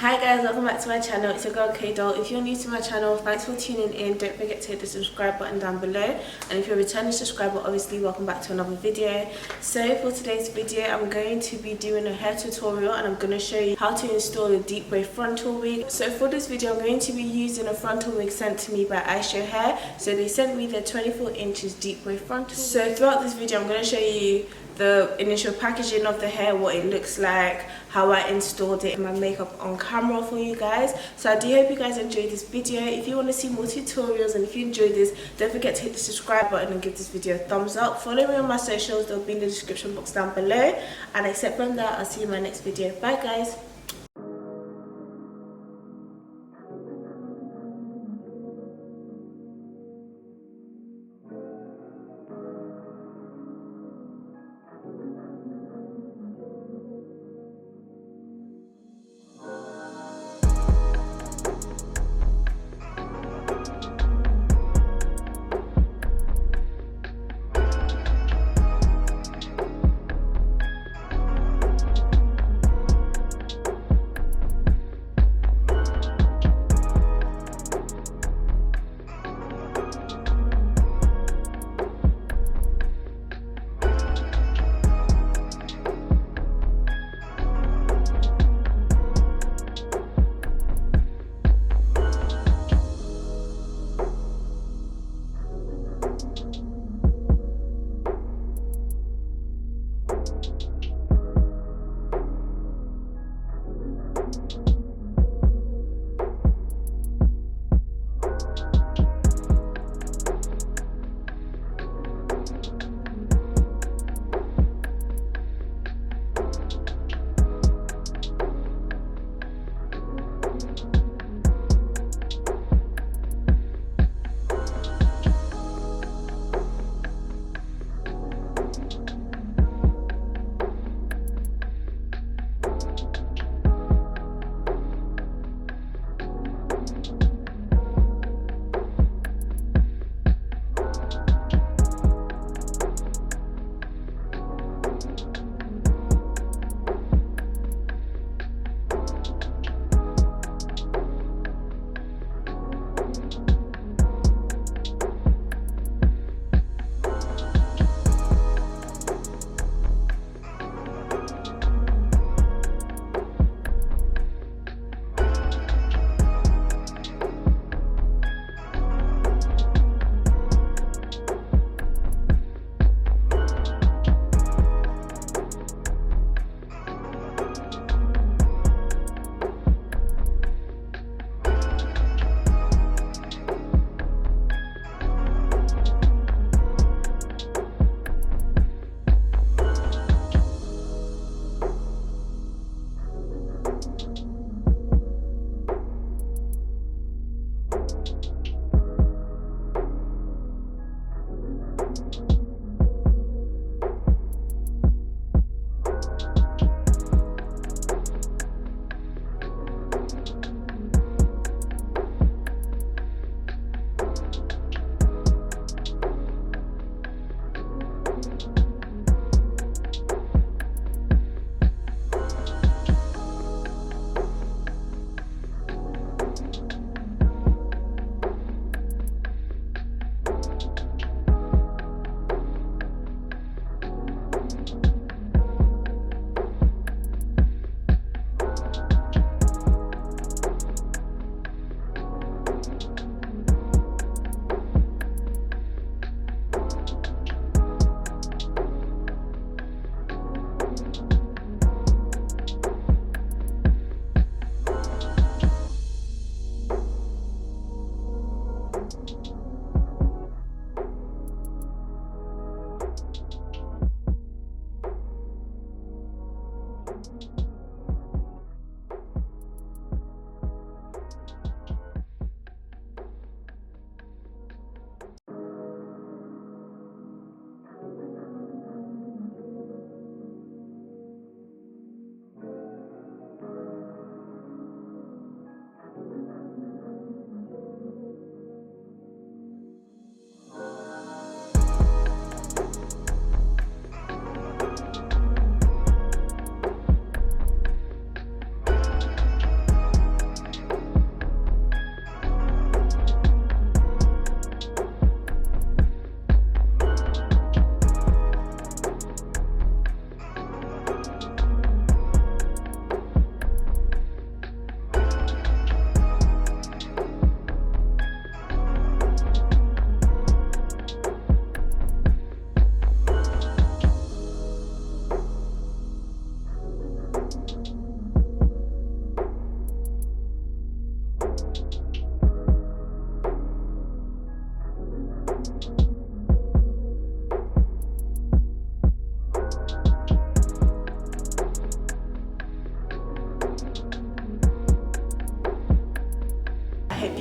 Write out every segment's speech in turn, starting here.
Hi guys, welcome back to my channel. It's your girl K.DOLL. If you're new to my channel, thanks for tuning in. Don't forget to hit the subscribe button down below, and if you're a returning subscriber, obviously welcome back to another video. So for today's video, I'm going to be doing a hair tutorial and I'm going to show you how to install a Deepwave frontal wig. So for this video, I'm going to be using a frontal wig sent to me by Ishow Hair. So they sent me the 24 inches Deepwave frontal. So throughout this video, I'm going to show you the initial packaging of the hair, what it looks like, how I installed it, and my makeup on camera for you guys. So I do hope you guys enjoyed this video. If you want to see more tutorials and if you enjoyed this, don't forget to hit the subscribe button and give this video a thumbs up. Follow me on my socials, they'll be in the description box down below. And except from that, I'll see you in my next video. Bye guys.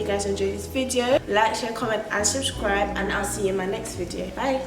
you guys enjoyed this video. Like, share, comment and subscribe, and I'll see you in my next video. Bye.